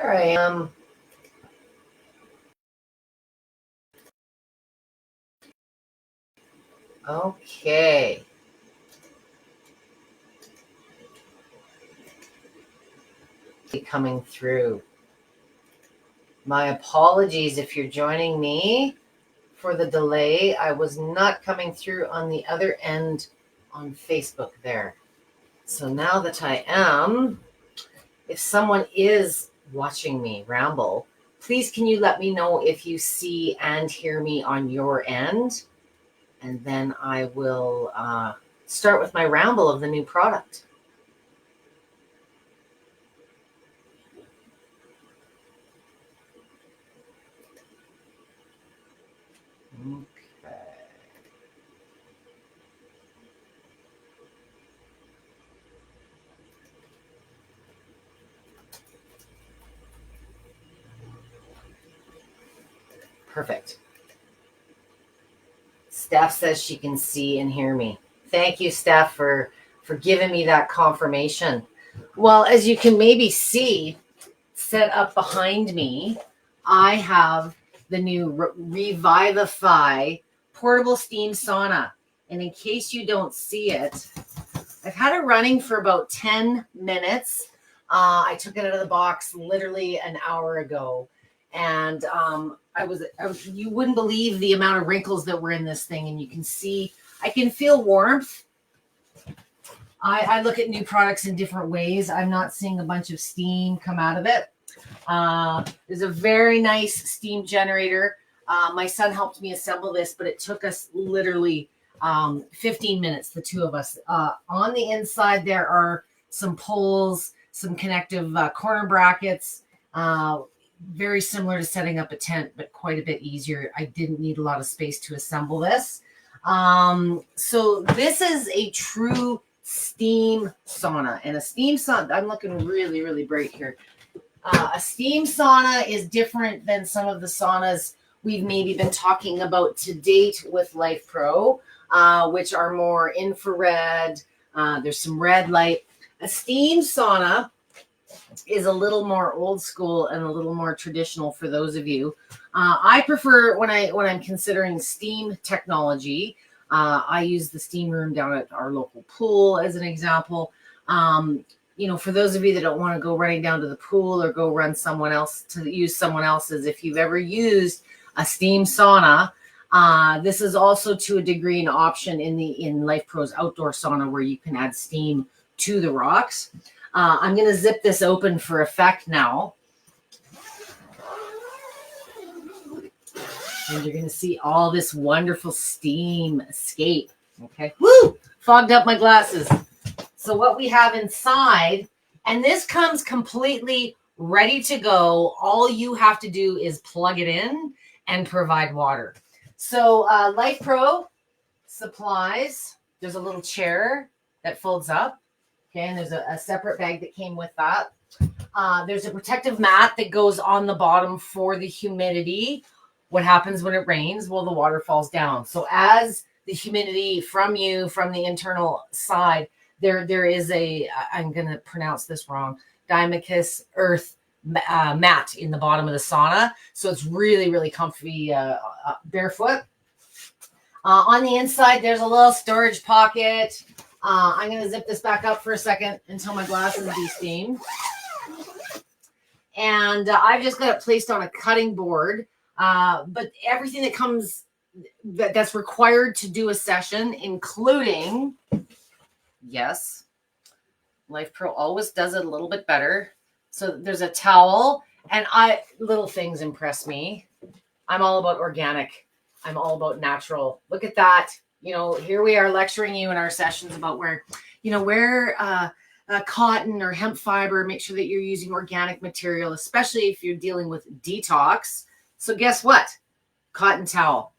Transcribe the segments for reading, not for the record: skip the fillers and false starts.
There I am. Okay. Coming through. My apologies if you're joining me for the delay. I was not coming through on the other end on Facebook there. So now that I am, if someone is watching me ramble, please can you let me know if you see and hear me on your end? And then I will start with my ramble of the new product. Okay. Perfect. Steph says she can see and hear me. Thank you, Steph, for giving me that confirmation. Well, as you can maybe see, set up behind me, I have the new Revivify portable steam sauna. And in case you don't see it, I've had it running for about 10 minutes. I took it out of the box literally an hour ago. And I was, you wouldn't believe the amount of wrinkles that were in this thing. And you can see, I can feel warmth. I look at new products in different ways. I'm not seeing a bunch of steam come out of it. There's a very nice steam generator. My son helped me assemble this, but it took us literally 15 minutes, the two of us. On the inside, there are some poles, some connective corner brackets, very similar to setting up a tent, but quite a bit easier. I didn't need a lot of space to assemble this. So this is a true steam sauna, and a steam sauna, I'm looking really, really bright here. A steam sauna is different than some of the saunas we've maybe been talking about to date with Lifepro, which are more infrared. There's some red light. A steam sauna is a little more old school and a little more traditional for those of you. I prefer when I'm considering steam technology. I use the steam room down at our local pool as an example. For those of you that don't want to go running down to the pool or go run someone else to use someone else's, if you've ever used a steam sauna, this is also to a degree an option in Lifepro's outdoor sauna where you can add steam to the rocks. I'm going to zip this open for effect now. And you're going to see all this wonderful steam escape. Okay. Woo! Fogged up my glasses. So what we have inside, and this comes completely ready to go. All you have to do is plug it in and provide water. So Lifepro supplies, there's a little chair that folds up. Okay, and there's a separate bag that came with that. There's a protective mat that goes on the bottom for the humidity. What happens when it rains? Well, the water falls down. So as the humidity from the internal side, there is I'm going to pronounce this wrong, Dimicus earth mat in the bottom of the sauna. So it's really, really comfy barefoot. On the inside, there's a little storage pocket. I'm going to zip this back up for a second until my glasses de-steam. And I've just got it placed on a cutting board. But everything that comes that's required to do a session, including, yes, Lifepro always does it a little bit better. So there's a towel, and little things impress me. I'm all about organic. I'm all about natural. Look at that. Here we are lecturing you in our sessions about wear cotton or hemp fiber. Make sure that you're using organic material, especially if you're dealing with detox. So guess what? Cotton towel.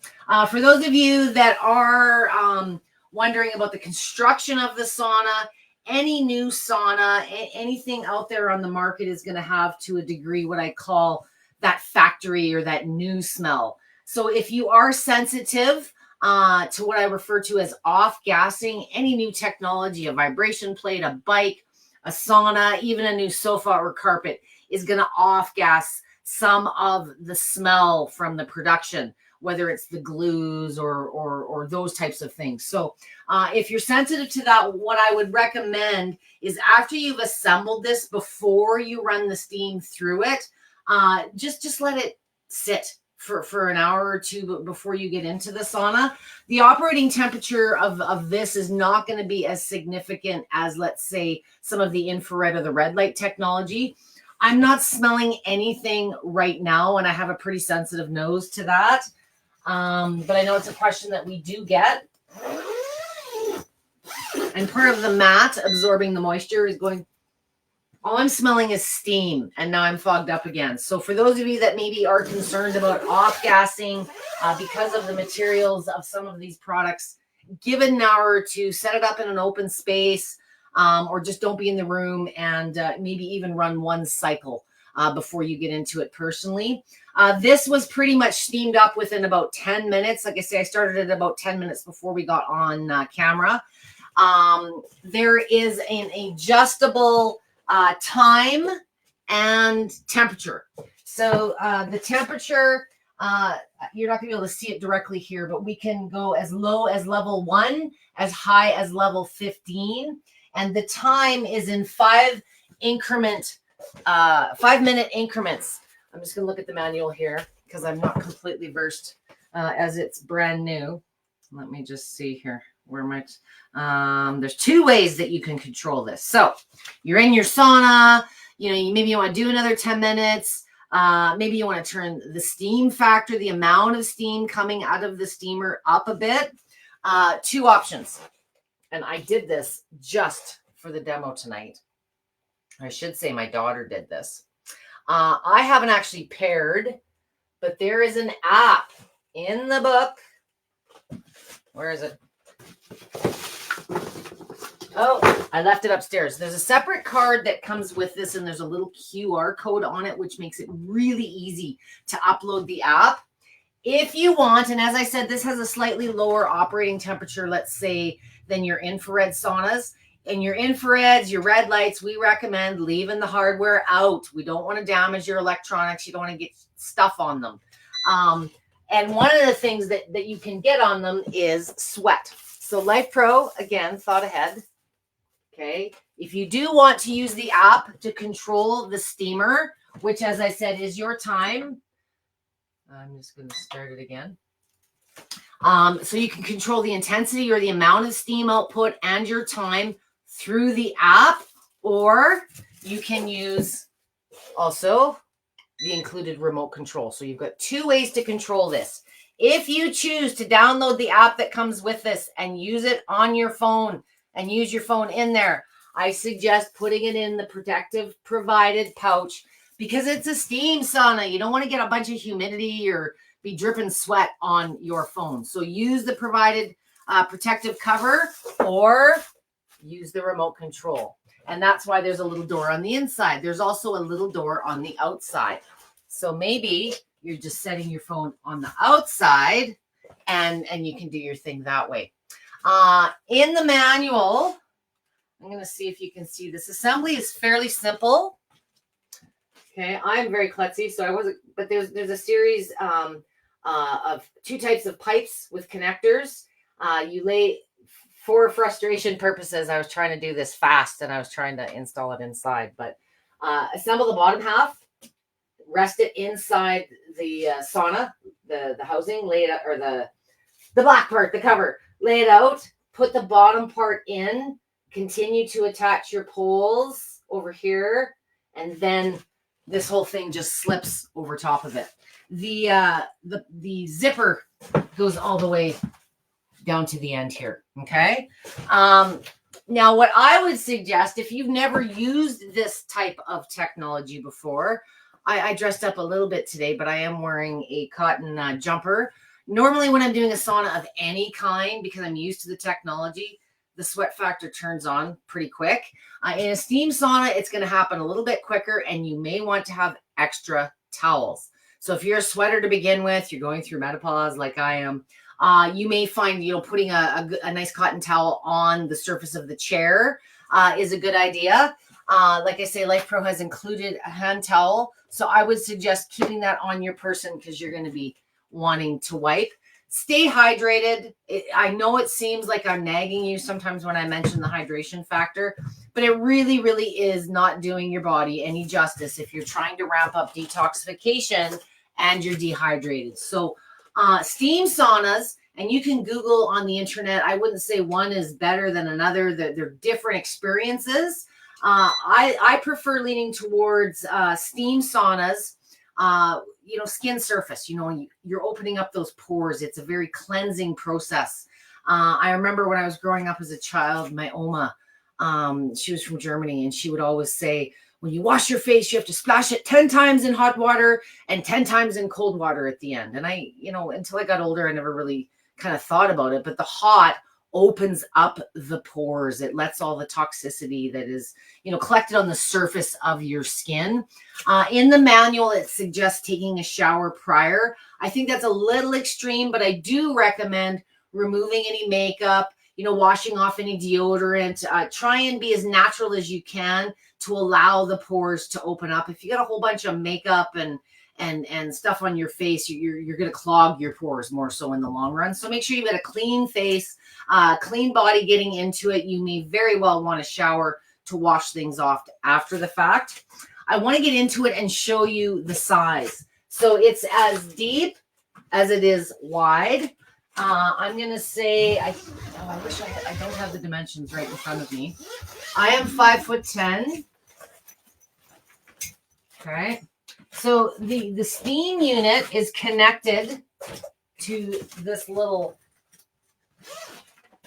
For those of you that are wondering about the construction of the sauna, any new sauna, anything out there on the market is going to have, to a degree, what I call that factory or that new smell. So if you are sensitive to what I refer to as off-gassing, any new technology, a vibration plate, a bike, a sauna, even a new sofa or carpet is going to off-gas some of the smell from the production, whether it's the glues or those types of things. So if you're sensitive to that, what I would recommend is after you've assembled this, before you run the steam through it, just let it sit for an hour or two before you get into the sauna. The operating temperature of this is not going to be as significant as, let's say, some of the infrared or the red light technology. I'm not smelling anything right now, and I have a pretty sensitive nose to that. But I know it's a question that we do get. And part of the mat absorbing the moisture is going, all I'm smelling is steam, and now I'm fogged up again. So for those of you that maybe are concerned about off-gassing because of the materials of some of these products, give it an hour or two, set it up in an open space, or just don't be in the room, and maybe even run one cycle before you get into it personally. This was pretty much steamed up within about 10 minutes. Like I say, I started it about 10 minutes before we got on camera. There is an adjustable time and temperature. So the temperature, you're not going to be able to see it directly here, but we can go as low as level 1, as high as level 15. And the time is in 5-minute increments. I'm just going to look at the manual here because I'm not completely versed as it's brand new. Let me just see here. Where am I? There's 2 ways that you can control this. So you're in your sauna, maybe you want to do another 10 minutes. Maybe you want to turn the steam factor, the amount of steam coming out of the steamer up a bit. 2 options. And I did this just for the demo tonight. I should say my daughter did this. I haven't actually paired, but there is an app in the book. Where is it? Oh, I left it upstairs. There's a separate card that comes with this, and there's a little QR code on it, which makes it really easy to upload the app. If you want, and as I said, this has a slightly lower operating temperature, let's say, than your infrared saunas. In your infrareds, your red lights, we recommend leaving the hardware out. We don't want to damage your electronics. You don't want to get stuff on them. And one of the things that you can get on them is sweat. So Lifepro, again, thought ahead. Okay. If you do want to use the app to control the steamer, which, as I said, is your time. I'm just going to start it again. So you can control the intensity or the amount of steam output and your time through the app, or you can use also the included remote control. So you've got 2 ways to control this. If you choose to download the app that comes with this and use it on your phone and use your phone in there, I suggest putting it in the protective provided pouch because it's a steam sauna. You don't want to get a bunch of humidity or be dripping sweat on your phone. So use the provided protective cover or use the remote control. And that's why there's a little door on the inside. There's also a little door on the outside. So maybe you're just setting your phone on the outside and you can do your thing that way. In the manual, I'm going to see if you can see this. Assembly is fairly simple. Okay, I'm very klutzy, so I wasn't, but there's a series of 2 types of pipes with connectors. You lay, for frustration purposes, I was trying to do this fast and I was trying to install it inside, but assemble the bottom half, rest it inside the sauna, the housing, lay it out, or the black part, the cover, lay it out, put the bottom part in, continue to attach your poles over here, and then this whole thing just slips over top of it. The zipper goes all the way down to the end here. Okay. Now what I would suggest, if you've never used this type of technology before, I dressed up a little bit today, but I am wearing a cotton jumper. Normally when I'm doing a sauna of any kind, because I'm used to the technology, the sweat factor turns on pretty quick. In a steam sauna, it's going to happen a little bit quicker, and you may want to have extra towels. So if you're a sweater to begin with, you're going through menopause like I am, you may find, putting a nice cotton towel on the surface of the chair is a good idea. Like I say, Lifepro has included a hand towel. So I would suggest keeping that on your person because you're going to be wanting to wipe. Stay hydrated. I know it seems like I'm nagging you sometimes when I mention the hydration factor, but it really, really is not doing your body any justice if you're trying to ramp up detoxification and you're dehydrated. So steam saunas, and you can Google on the internet. I wouldn't say one is better than another. They're different experiences. I prefer leaning towards steam saunas. Skin surface, you're opening up those pores. It's a very cleansing process. I remember when I was growing up as a child, my Oma, she was from Germany, and she would always say, when you wash your face, you have to splash it 10 times in hot water and 10 times in cold water at the end. And I, until I got older, I never really kind of thought about it, but the hot opens up the pores. It lets all the toxicity that is, collected on the surface of your skin. In the manual, it suggests taking a shower prior. I think that's a little extreme, but I do recommend removing any makeup, washing off any deodorant. Try and be as natural as you can to allow the pores to open up. If you got a whole bunch of makeup and stuff on your face, you're going to clog your pores more so in the long run. So make sure you got a clean face, clean body getting into it. You may very well want to shower to wash things off after the fact. I want to get into it and show you the size. So it's as deep as it is wide. I'm going to say, I wish I don't have the dimensions right in front of me. I am 5'10". Okay. So the steam unit is connected to this little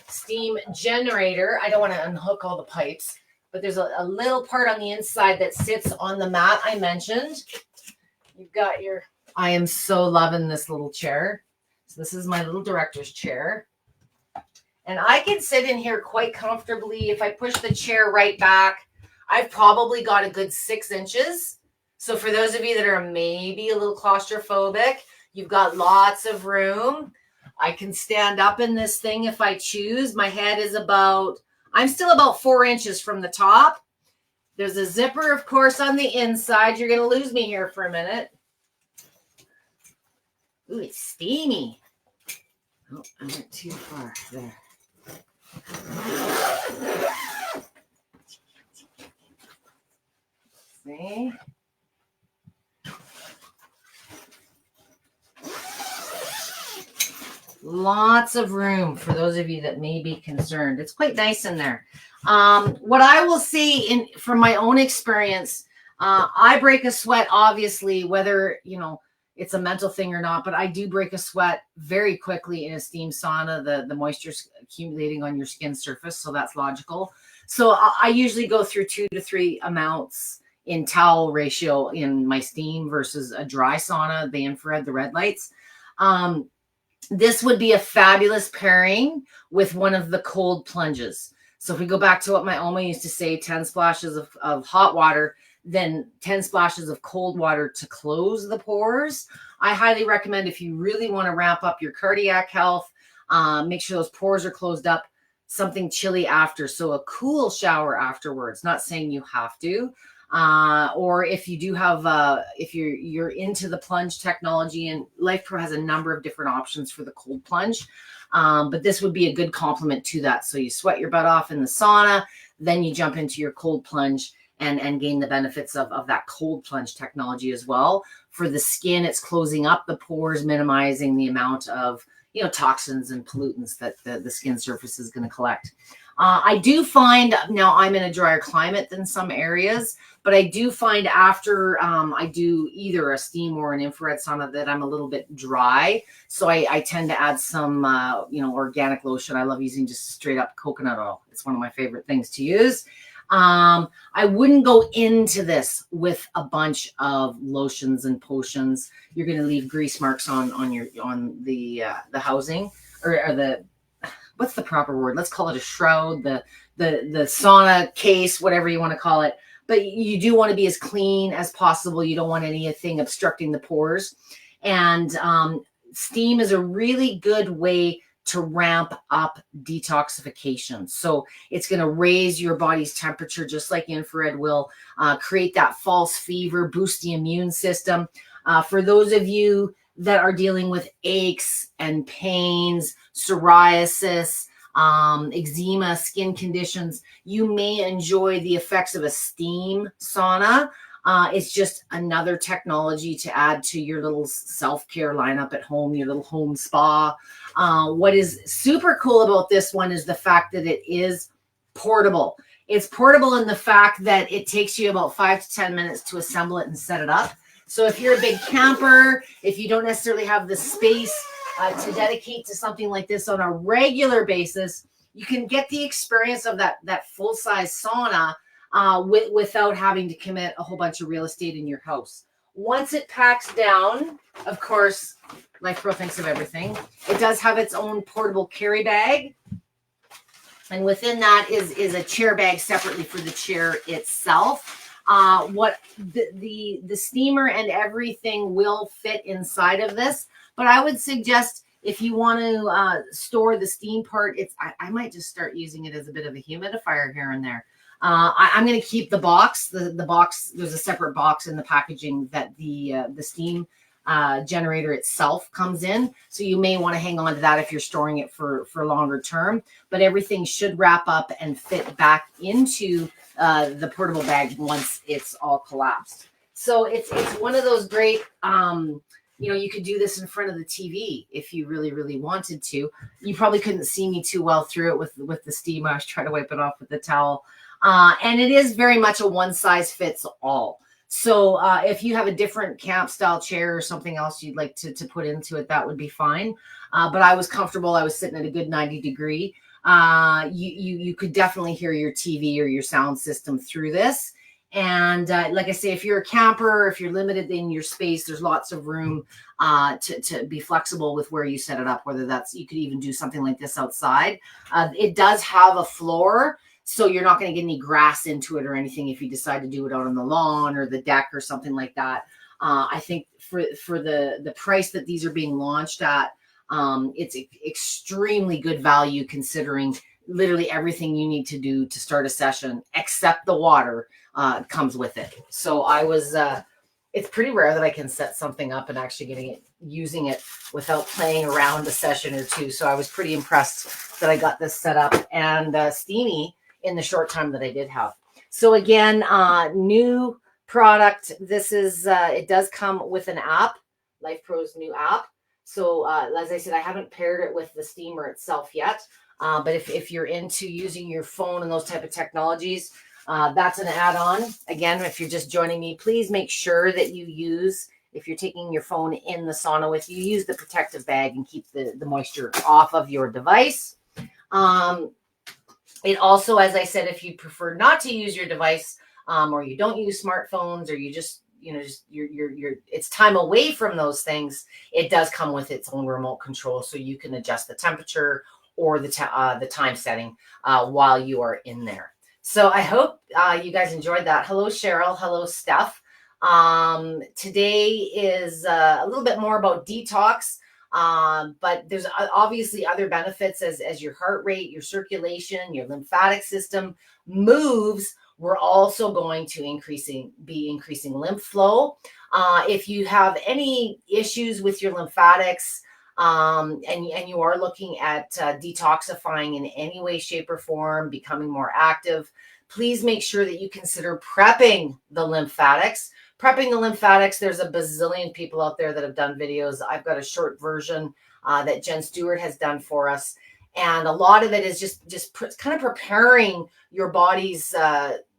steam generator. I don't want to unhook all the pipes, but there's a little part on the inside that sits on the mat I mentioned. You've got I am so loving this little chair. So this is my little director's chair. And I can sit in here quite comfortably. If I push the chair right back, I've probably got a good 6 inches. So for those of you that are maybe a little claustrophobic, you've got lots of room. I can stand up in this thing if I choose. My head is I'm still about 4 inches from the top. There's a zipper, of course, on the inside. You're going to lose me here for a minute. Ooh, it's steamy. Oh, I went too far there. See? Lots of room for those of you that may be concerned. It's quite nice in there. What I will say from my own experience, I break a sweat, obviously, whether, it's a mental thing or not, but I do break a sweat very quickly in a steam sauna. The moisture's accumulating on your skin surface, so that's logical. So I usually go through 2 to 3 amounts in towel ratio in my steam versus a dry sauna, the infrared, the red lights. This would be a fabulous pairing with one of the cold plunges. So if we go back to what my Oma used to say, 10 splashes of hot water, then 10 splashes of cold water to close the pores. I highly recommend, if you really want to ramp up your cardiac health, make sure those pores are closed up, something chilly after. So a cool shower afterwards, not saying you have to. Or if you do have, if you're into the plunge technology, and Lifepro has a number of different options for the cold plunge. But this would be a good complement to that. So you sweat your butt off in the sauna, then you jump into your cold plunge and gain the benefits of that cold plunge technology as well. For the skin, it's closing up the pores, minimizing the amount of, toxins and pollutants that the skin surface is going to collect. I do find, now I'm in a drier climate than some areas, but I do find after I do either a steam or an infrared sauna that I'm a little bit dry. So I tend to add some, organic lotion. I love using just straight up coconut oil. It's one of my favorite things to use. I wouldn't go into this with a bunch of lotions and potions. You're going to leave grease marks on the housing or the, what's the proper word? Let's call it a shroud, the sauna case, whatever you want to call it. But you do want to be as clean as possible. You don't want anything obstructing the pores. And steam is a really good way to ramp up detoxification. So it's going to raise your body's temperature, just like infrared will, create that false fever, boost the immune system. For those of you that are dealing with aches and pains, psoriasis, eczema, skin conditions, you may enjoy the effects of a steam sauna. It's just another technology to add to your little self-care lineup at home, your little home spa. What is super cool about this one is the fact that it is portable. It's portable in the fact that it takes you about 5 to 10 minutes to assemble it and set it up. So if you're a big camper, if you don't necessarily have the space to dedicate to something like this on a regular basis, you can get the experience of that full-size sauna without having to commit a whole bunch of real estate in your house. Once it packs down, of course, Lifepro thinks of everything. It does have its own portable carry bag. And within that is a chair bag separately for the chair itself. What the steamer and everything will fit inside of this. But I would suggest if you want to store the steam part, I might just start using it as a bit of a humidifier here and there. I'm going to keep the box. The box, there's a separate box in the packaging that the steam generator itself comes in. So you may want to hang on to that if you're storing it for longer term. But everything should wrap up and fit back into the portable bag once it's all collapsed. So it's one of those great, you could do this in front of the TV if you really, really wanted to. You probably couldn't see me too well through it with the steam. I was trying to wipe it off with the towel. And it is very much a one size fits all. So if you have a different camp style chair or something else you'd like to put into it, that would be fine. But I was comfortable. I was sitting at a good 90 degree. You could definitely hear your TV or your sound system through this. And like I say, if you're a camper, if you're limited in your space, there's lots of room to be flexible with where you set it up, whether that's, you could even do something like this outside. It does have a floor, so you're not going to get any grass into it or anything if you decide to do it out on the lawn or the deck or something like that. I think for the price that these are being launched at, it's extremely good value considering literally everything you need to do to start a session except the water comes with it. So it's pretty rare that I can set something up and actually using it without playing around a session or two. So I was pretty impressed that I got this set up and steamy in the short time that I did have. So again, new product. This is, it does come with an app, Lifepro's new app. So as I said, I haven't paired it with the steamer itself yet. But if you're into using your phone and those type of technologies, that's an add-on. Again, if you're just joining me, please make sure that you use, if you're taking your phone in the sauna with you, use the protective bag and keep the moisture off of your device. It also, as I said, if you prefer not to use your device or you don't use smartphones or you just, it's time away from those things, it does come with its own remote control. So you can adjust the temperature or the time setting while you are in there. So I hope you guys enjoyed that. Hello, Cheryl. Hello, Steph. Today is a little bit more about detox, but there's obviously other benefits as your heart rate, your circulation, your lymphatic system moves. We're also going to be increasing lymph flow. If you have any issues with your lymphatics, and you are looking at detoxifying in any way, shape, or form, becoming more active, please make sure that you consider prepping the lymphatics. Prepping the lymphatics, there's a bazillion people out there that have done videos. I've got a short version that Jen Stewart has done for us. And a lot of it is just kind of preparing your body's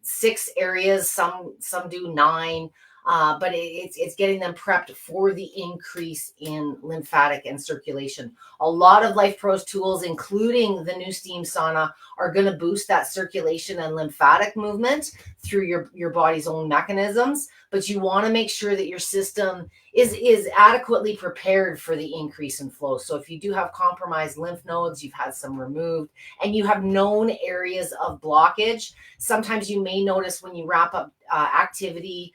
6 areas. Some do 9. But it's getting them prepped for the increase in lymphatic and circulation. A lot of Lifepro's tools, including the new steam sauna, are going to boost that circulation and lymphatic movement through your body's own mechanisms. But you want to make sure that your system is adequately prepared for the increase in flow. So if you do have compromised lymph nodes, you've had some removed, and you have known areas of blockage, sometimes you may notice when you wrap up activity,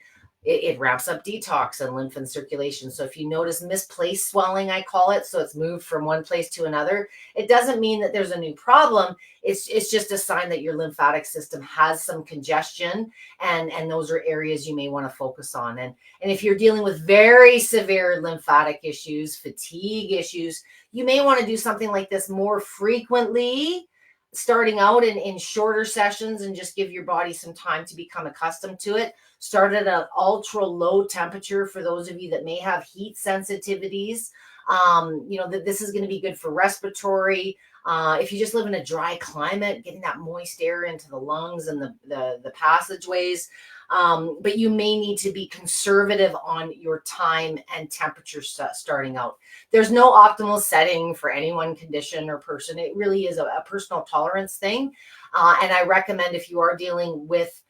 It ramps up detox and lymph and circulation. So if you notice misplaced swelling, I call it, so it's moved from one place to another, it doesn't mean that there's a new problem. It's just a sign that your lymphatic system has some congestion, and those are areas you may want to focus on. And if you're dealing with very severe lymphatic issues, fatigue issues, you may want to do something like this more frequently, starting out in shorter sessions, and just give your body some time to become accustomed to it. Start at an ultra low temperature for those of you that may have heat sensitivities. That this is going to be good for respiratory. If you just live in a dry climate, getting that moist air into the lungs and the passageways. But you may need to be conservative on your time and temperature starting out. There's no optimal setting for any one condition or person. It really is a personal tolerance thing. And I recommend, if you are dealing with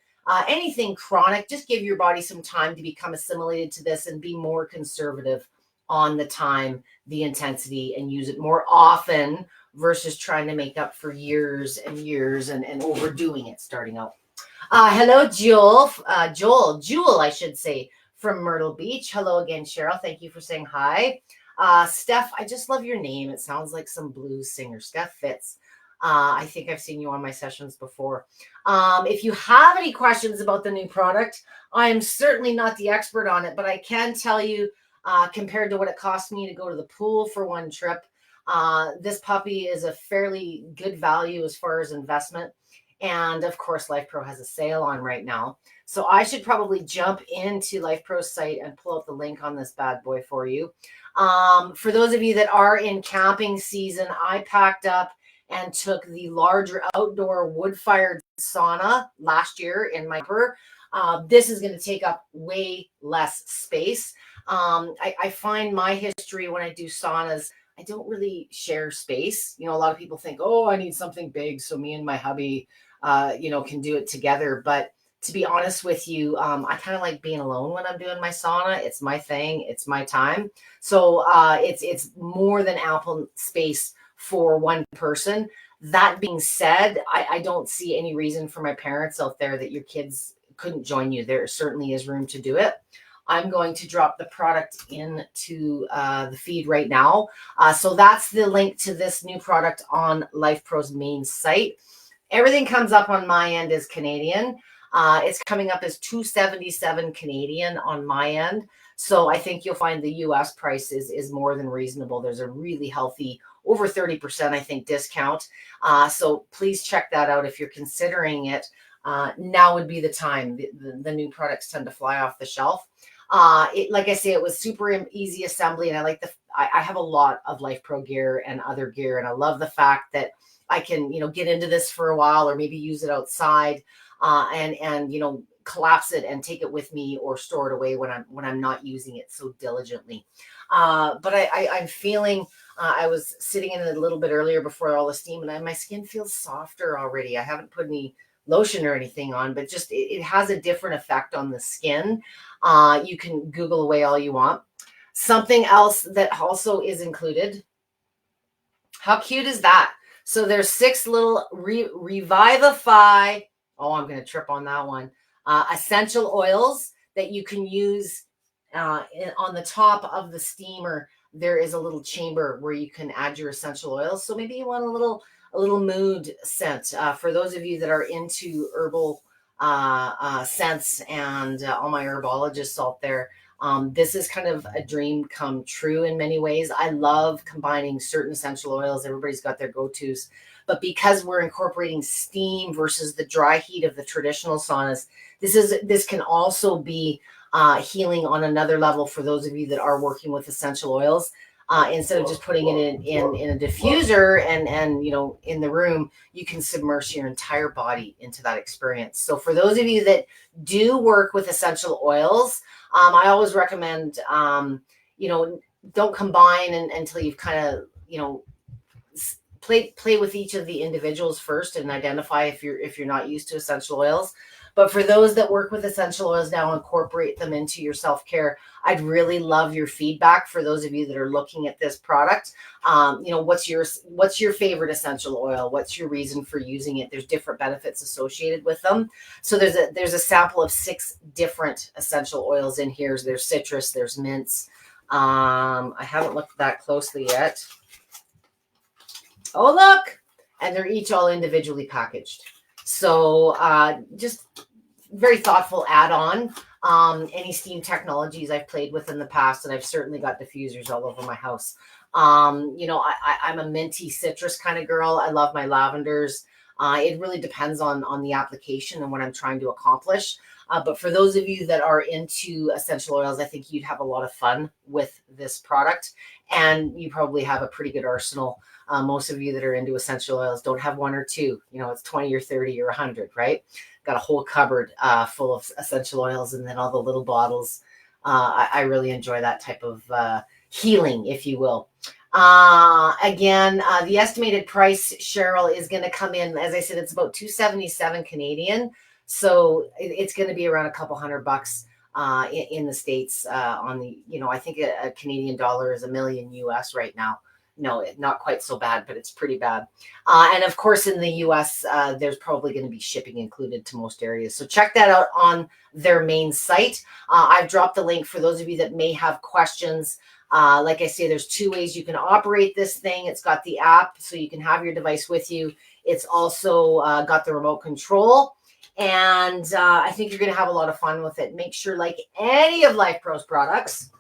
anything chronic, just give your body some time to become assimilated to this and be more conservative on the time, the intensity, and use it more often versus trying to make up for years and years and overdoing it starting out. Hello, Jewel, I should say, from Myrtle Beach. Hello again, Cheryl. Thank you for saying hi. Steph, I just love your name. It sounds like some blues singer. Steph Fitz. I think I've seen you on my sessions before. If you have any questions about the new product, I am certainly not the expert on it, but I can tell you, compared to what it cost me to go to the pool for one trip, this puppy is a fairly good value as far as investment. And of course, Lifepro has a sale on right now. So I should probably jump into Lifepro's site and pull up the link on this bad boy for you. For those of you that are in camping season, I packed up and took the larger outdoor wood-fired sauna last year in my camper. This is going to take up way less space. I find my history when I do saunas, I don't really share space. A lot of people think, oh, I need something big so me and my hubby, can do it together. But to be honest with you, I kind of like being alone when I'm doing my sauna. It's my thing. It's my time. So it's more than ample space for one person. That being said, I don't see any reason for my parents out there that your kids couldn't join you. There certainly is room to do it. I'm going to drop the product into the feed right now. So that's the link to this new product on Lifepro's main site. Everything comes up on my end as Canadian. It's coming up as $277 Canadian on my end. So I think you'll find the US price is more than reasonable. There's a really healthy, over 30%, I think, discount. So please check that out if you're considering it. Now would be the time. The new products tend to fly off the shelf. Like I say, it was super easy assembly, and I have a lot of Lifepro gear and other gear, and I love the fact that I can, get into this for a while, or maybe use it outside, and collapse it and take it with me, or store it away when I'm not using it so diligently. But I'm feeling, I was sitting in it a little bit earlier before all the steam, and my skin feels softer already. I haven't put any lotion or anything on, but just it has a different effect on the skin. You can Google away all you want. Something else that also is included. How cute is that? So there's 6 little Revivify. Oh, I'm going to trip on that one. Essential oils that you can use on the top of the steamer. There is a little chamber where you can add your essential oils. So maybe you want a little mood scent. For those of you that are into herbal scents, and all my herbologists out there, this is kind of a dream come true in many ways. I love combining certain essential oils. Everybody's got their go-tos, but because we're incorporating steam versus the dry heat of the traditional saunas, this can also be healing on another level for those of you that are working with essential oils. Instead of just putting it in a diffuser and in the room, you can submerge your entire body into that experience. So for those of you that do work with essential oils, I always recommend, don't combine until you've kind of, play with each of the individuals first and identify if you're not used to essential oils. But for those that work with essential oils now, incorporate them into your self-care. I'd really love your feedback for those of you that are looking at this product. What's your favorite essential oil? What's your reason for using it? There's different benefits associated with them. So there's a sample of 6 different essential oils in here. There's citrus, there's mints. I haven't looked that closely yet. Oh, look. And they're each all individually packaged. So just very thoughtful add-on. Any steam technologies I've played with in the past, and I've certainly got diffusers all over my house. I'm a minty citrus kind of girl. I love my lavenders. It really depends on the application and what I'm trying to accomplish. But for those of you that are into essential oils, I think you'd have a lot of fun with this product, and you probably have a pretty good arsenal. Most of you that are into essential oils don't have 1 or 2. It's 20 or 30 or 100, right? Got a whole cupboard full of essential oils, and then all the little bottles. I really enjoy that type of healing, if you will. Again, the estimated price, Cheryl, is going to come in, as I said, it's about $277 Canadian. So it's going to be around a couple $100 in the States on the, I think a Canadian dollar is $1 million US right now. No, not quite so bad, but it's pretty bad. And of course, in the US, there's probably going to be shipping included to most areas. So check that out on their main site. I've dropped the link for those of you that may have questions. Like I say, there's 2 ways you can operate this thing. It's got the app, so you can have your device with you. It's also got the remote control. And I think you're going to have a lot of fun with it. Make sure, like any of Lifepro's products,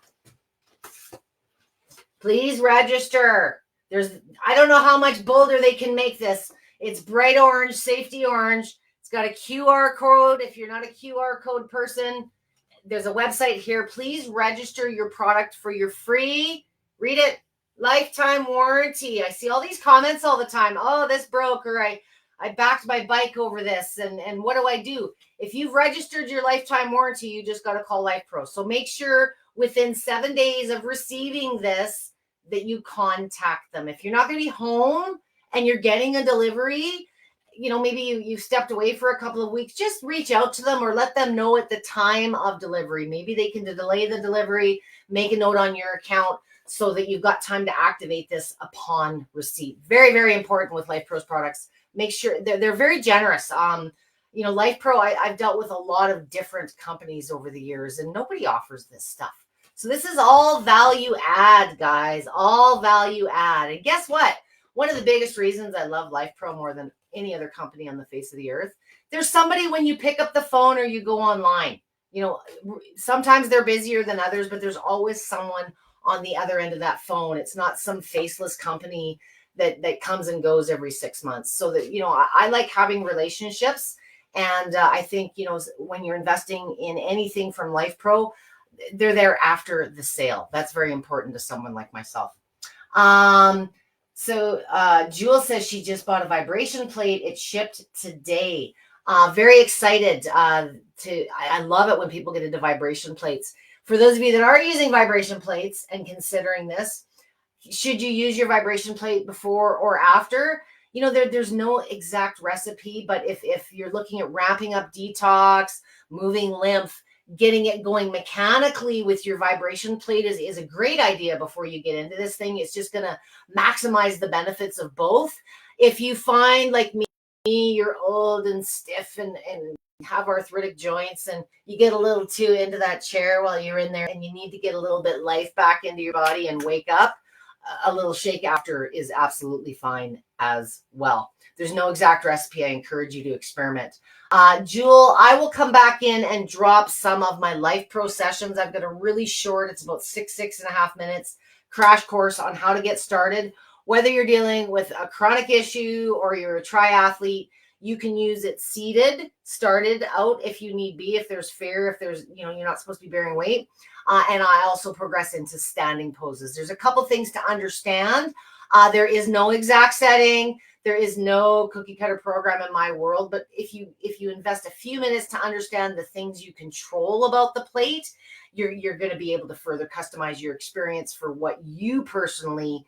please register. I don't know how much bolder they can make this. It's bright orange, safety orange. It's got a QR code. If you're not a QR code person, there's a website here. Please register your product for your free, read it, lifetime warranty. I see all these comments all the time. Oh, this broke, or I backed my bike over this. And what do? If you've registered your lifetime warranty, you just got to call Lifepro. So make sure within 7 days of receiving this that you contact them. If you're not going to be home and you're getting a delivery, maybe you've stepped away for a couple of weeks, just reach out to them or let them know at the time of delivery. Maybe they can delay the delivery, make a note on your account so that you've got time to activate this upon receipt. Very, very important with Lifepro's products. Make sure they're very generous. Lifepro, I've dealt with a lot of different companies over the years, and nobody offers this stuff. So this is all value add, guys, all value add. And guess what? One of the biggest reasons I love Lifepro more than any other company on the face of the earth, there's somebody when you pick up the phone or you go online. Sometimes they're busier than others, but there's always someone on the other end of that phone. It's not some faceless company that comes and goes every 6 months. So that, I like having relationships. And I think, when you're investing in anything from Lifepro, they're there after the sale. That's very important to someone like myself. So Jewel says she just bought a vibration plate. It shipped today. Very excited. I love it when people get into vibration plates. For those of you that are using vibration plates and considering this, should you use your vibration plate before or after? There's no exact recipe, but if you're looking at ramping up detox, moving lymph, getting it going mechanically with your vibration plate is a great idea before you get into this thing. It's just going to maximize the benefits of both. If you find, like me, you're old and stiff and have arthritic joints, and you get a little too into that chair while you're in there and you need to get a little bit life back into your body and wake up, a little shake after is absolutely fine as well. There's no exact recipe. I encourage you to experiment. Jewel, I will come back in and drop some of my Lifepro sessions. I've got a really short, it's about 6.5 minutes, crash course on how to get started. Whether you're dealing with a chronic issue or you're a triathlete, you can use it seated, started out if you need be, if there's fear, if there's, you're not supposed to be bearing weight. And I also progress into standing poses. There's a couple things to understand. There is no exact setting. There is no cookie cutter program in my world, but if you invest a few minutes to understand the things you control about the plate, you're going to be able to further customize your experience for what you personally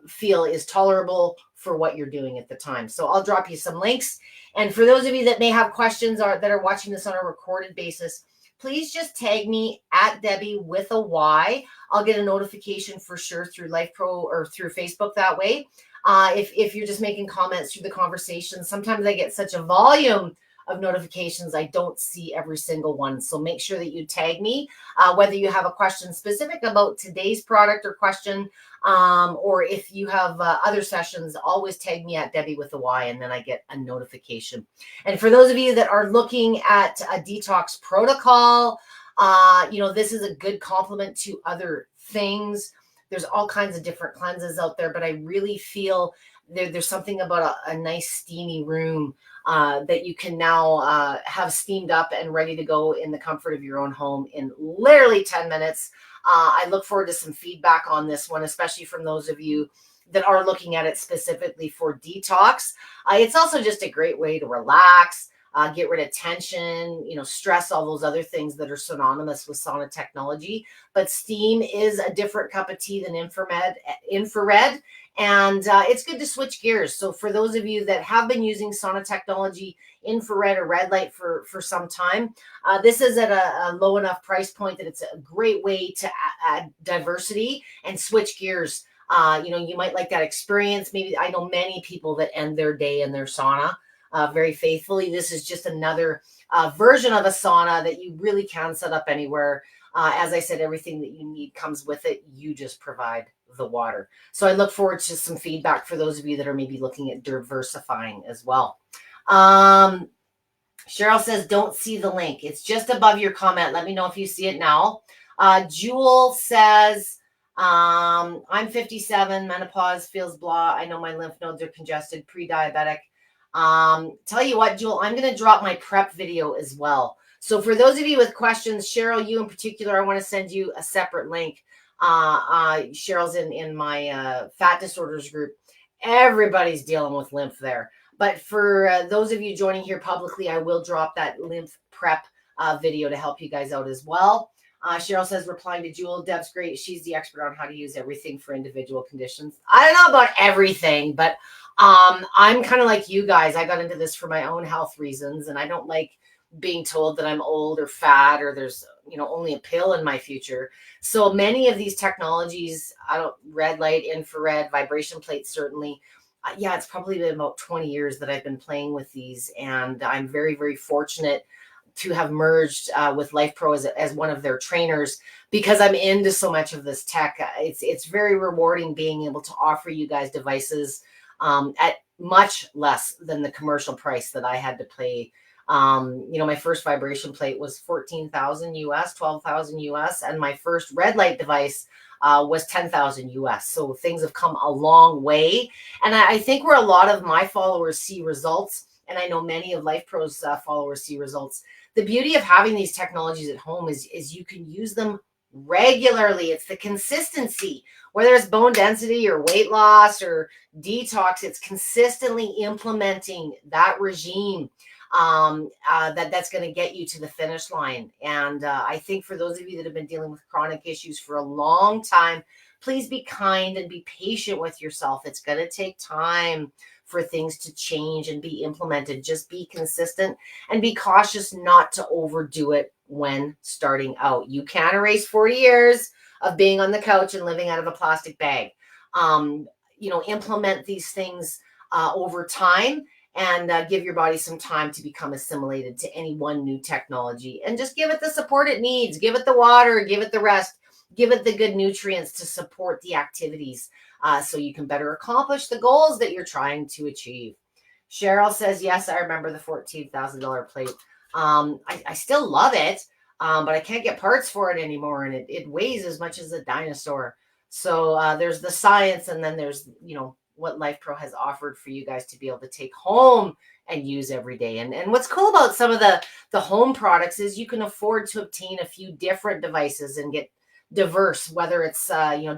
feel is tolerable for what you're doing at the time. So I'll drop you some links. And for those of you that may have questions or that are watching this on a recorded basis, please just tag me at Debby with a Y. I'll get a notification for sure through Lifepro or through Facebook that way. If you're just making comments through the conversation, sometimes I get such a volume of notifications, I don't see every single one. So make sure that you tag me, whether you have a question specific about today's product or question, or if you have other sessions, always tag me at Debby with a Y, and then I get a notification. And for those of you that are looking at a detox protocol, this is a good complement to other things. There's all kinds of different cleanses out there, but I really feel there's something about a nice steamy room that you can now have steamed up and ready to go in the comfort of your own home in literally 10 minutes. I look forward to some feedback on this one, especially from those of you that are looking at it specifically for detox. It's also just a great way to relax, get rid of tension, stress, all those other things that are synonymous with sauna technology. But steam is a different cup of tea than infrared. And it's good to switch gears. So for those of you that have been using sauna technology, infrared or red light for some time, this is at a low enough price point that it's a great way to add diversity and switch gears. You might like that experience. Maybe I know many people that end their day in their sauna very faithfully. This is just another version of a sauna that you really can set up anywhere. As I said, everything that you need comes with it. You just provide the water. So I look forward to some feedback for those of you that are maybe looking at diversifying as well. Cheryl says, don't see the link. It's just above your comment. Let me know if you see it now. Jewel says, I'm 57, menopause, feels blah. I know my lymph nodes are congested, pre-diabetic. Tell you what, Jewel, I'm going to drop my prep video as well. So for those of you with questions, Cheryl, you in particular, I want to send you a separate link. Cheryl's in my fat disorders group. Everybody's dealing with lymph there. But for those of you joining here publicly, I will drop that lymph prep video to help you guys out as well. Cheryl says, replying to Jewel, Deb's great. She's the expert on how to use everything for individual conditions. I don't know about everything, but I'm kind of like you guys. I got into this for my own health reasons, and I don't like being told that I'm old or fat or there's only a pill in my future. So many of these technologies, red light, infrared, vibration plates, certainly. It's probably been about 20 years that I've been playing with these, and I'm very, very fortunate to have merged with Lifepro as one of their trainers, because I'm into so much of this tech. It's very rewarding being able to offer you guys devices at much less than the commercial price that I had to pay. My first vibration plate was $14,000 US, $12,000 US, and my first red light device was $10,000 US. So things have come a long way. And I think where a lot of my followers see results, and I know many of Lifepro's followers see results, the beauty of having these technologies at home is you can use them regularly. It's the consistency, whether it's bone density or weight loss or detox, it's consistently implementing that regime that's going to get you to the finish line. And I think for those of you that have been dealing with chronic issues for a long time, please be kind and be patient with yourself. It's going to take time for things to change and be implemented. Just be consistent and be cautious not to overdo it when starting out. You can erase 40 years of being on the couch and living out of a plastic bag. Implement these things over time, and give your body some time to become assimilated to any one new technology, and just give it the support it needs. Give it the water, give it the rest, give it the good nutrients to support the activities so you can better accomplish the goals that you're trying to achieve. Cheryl says, yes, I remember the $14,000 plate. I still love it, but I can't get parts for it anymore, and it weighs as much as a dinosaur. So there's the science, and then there's, what Lifepro has offered for you guys to be able to take home and use every day. And what's cool about some of the home products is you can afford to obtain a few different devices and get diverse, whether it's,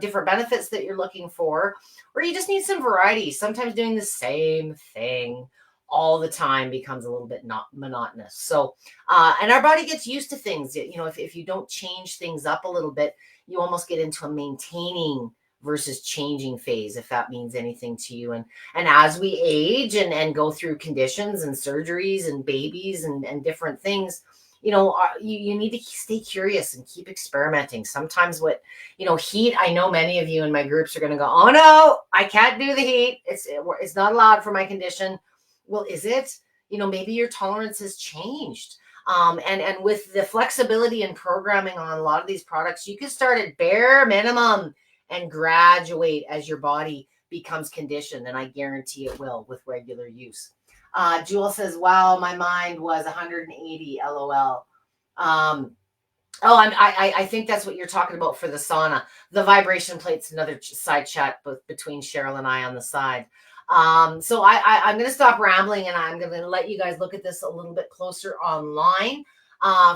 different benefits that you're looking for, or you just need some variety. Sometimes doing the same thing all the time becomes a little bit not monotonous. So, and our body gets used to things. If you don't change things up a little bit, you almost get into a maintaining versus changing phase, if that means anything to you. And as we age and go through conditions and surgeries and babies and different things, you need to stay curious and keep experimenting. Sometimes heat, I know many of you in my groups are going to go, oh no, I can't do the heat. It's not allowed for my condition. Well, is it? Maybe your tolerance has changed. And with the flexibility and programming on a lot of these products, you can start at bare minimum and graduate as your body becomes conditioned. And I guarantee it will with regular use. Jewel says, wow, my mind was 180, LOL. I think that's what you're talking about for the sauna. The vibration plate's another side chat between Cheryl and I on the side. So I'm going to stop rambling and I'm going to let you guys look at this a little bit closer online.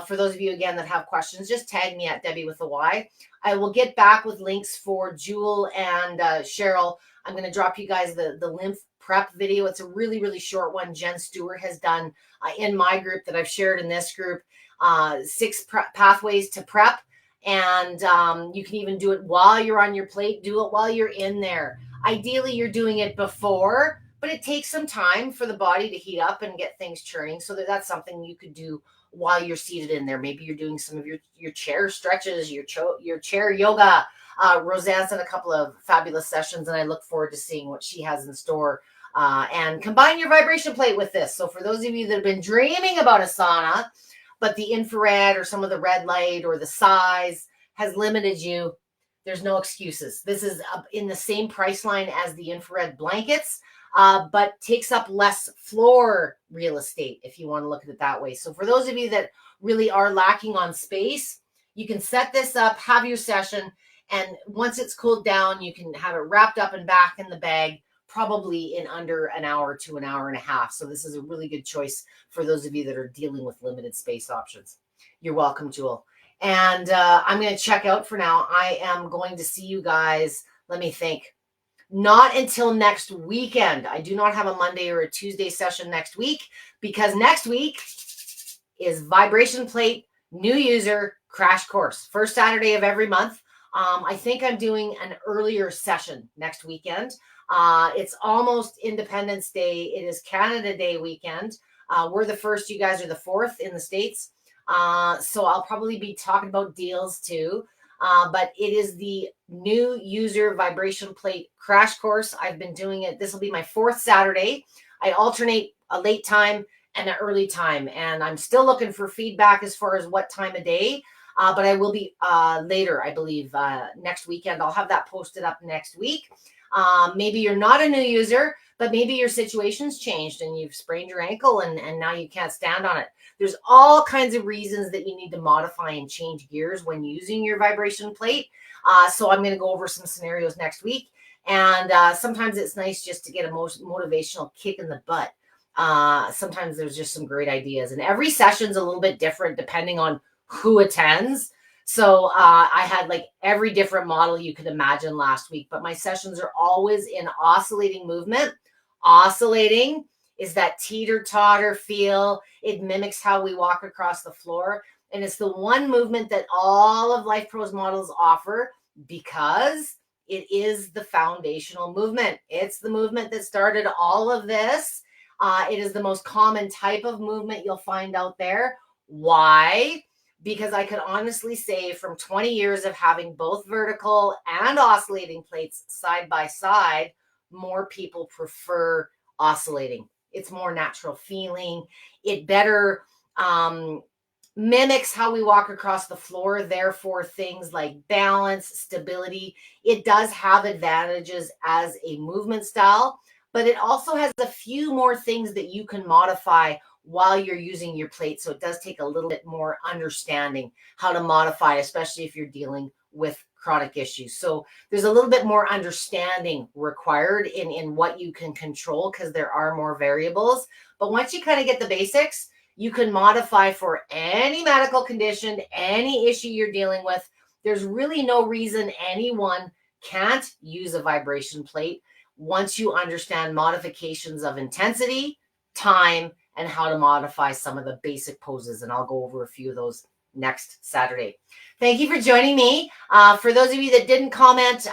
For those of you, again, that have questions, just tag me at Debby with a Y. I will get back with links for Jewel and Cheryl. I'm going to drop you guys the lymph prep video. It's a really, really short one Jen Stewart has done in my group that I've shared in this group. 6 pathways to prep. And you can even do it while you're on your plate. Do it while you're in there. Ideally, you're doing it before, but it takes some time for the body to heat up and get things churning. So that's something you could do while you're seated in there. Maybe you're doing some of your chair stretches, your chair yoga. Roseanne's done a couple of fabulous sessions, and I look forward to seeing what she has in store. And combine your vibration plate with this. So for those of you that have been dreaming about a sauna, but the infrared or some of the red light or the size has limited you, there's no excuses. This is in the same price line as the infrared blankets, but takes up less floor real estate, if you want to look at it that way. So for those of you that really are lacking on space, you can set this up, have your session, and once it's cooled down, you can have it wrapped up and back in the bag, probably in under an hour to an hour and a half. So this is a really good choice for those of you that are dealing with limited space options. You're welcome, Jewel. And I'm going to check out for now. I am going to see you guys, let me think, not until next weekend. I do not have a Monday or a Tuesday session next week because next week is Vibration Plate New User Crash Course. First Saturday of every month. I think I'm doing an earlier session next weekend. It's almost Independence Day. It is Canada Day weekend. We're the first. You guys are the fourth in the States. So I'll probably be talking about deals too. But it is the new user vibration plate crash course. I've been doing it. This will be my 4th Saturday. I alternate a late time and an early time. And I'm still looking for feedback as far as what time of day. But I will be later, I believe, next weekend. I'll have that posted up next week. Maybe you're not a new user, but maybe your situation's changed and you've sprained your ankle and now you can't stand on it. There's all kinds of reasons that you need to modify and change gears when using your vibration plate. So I'm going to go over some scenarios next week. And sometimes it's nice just to get a motivational kick in the butt. Sometimes there's just some great ideas. And every session's a little bit different depending on who attends. So I had like every different model you could imagine last week, but my sessions are always in oscillating movement. Oscillating is that teeter-totter feel. It mimics how we walk across the floor. And it's the one movement that all of Lifepro's models offer because it is the foundational movement. It's the movement that started all of this. It is the most common type of movement you'll find out there. Why? Because I could honestly say from 20 years of having both vertical and oscillating plates side by side, more people prefer oscillating. It's more natural feeling. It better mimics how we walk across the floor. Therefore, things like balance, stability, it does have advantages as a movement style, but it also has a few more things that you can modify while you're using your plate. So it does take a little bit more understanding how to modify, especially if you're dealing with chronic issues. So there's a little bit more understanding required in what you can control because there are more variables. But once you kind of get the basics, you can modify for any medical condition, any issue you're dealing with. There's really no reason anyone can't use a vibration plate once you understand modifications of intensity, time, and how to modify some of the basic poses. And I'll go over a few of those next Saturday. Thank you for joining me. For those of you that didn't comment,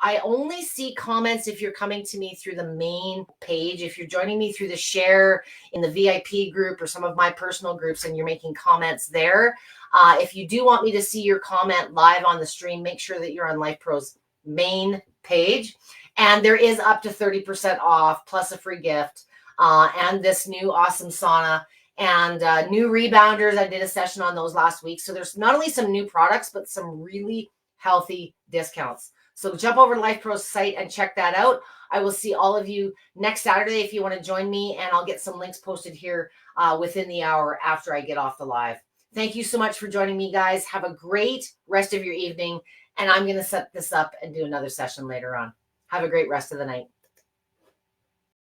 I only see comments if you're coming to me through the main page. If you're joining me through the share in the VIP group or some of my personal groups and you're making comments there, if you do want me to see your comment live on the stream, make sure that you're on Lifepro's main page. And there is up to 30% off plus a free gift and this new awesome sauna and new rebounders. I did a session on those last week. So there's not only some new products, but some really healthy discounts. So jump over to Lifepro's site and check that out. I will see all of you next Saturday if you want to join me, and I'll get some links posted here within the hour after I get off the live. Thank you so much for joining me, guys. Have a great rest of your evening, and I'm going to set this up and do another session later on. Have a great rest of the night.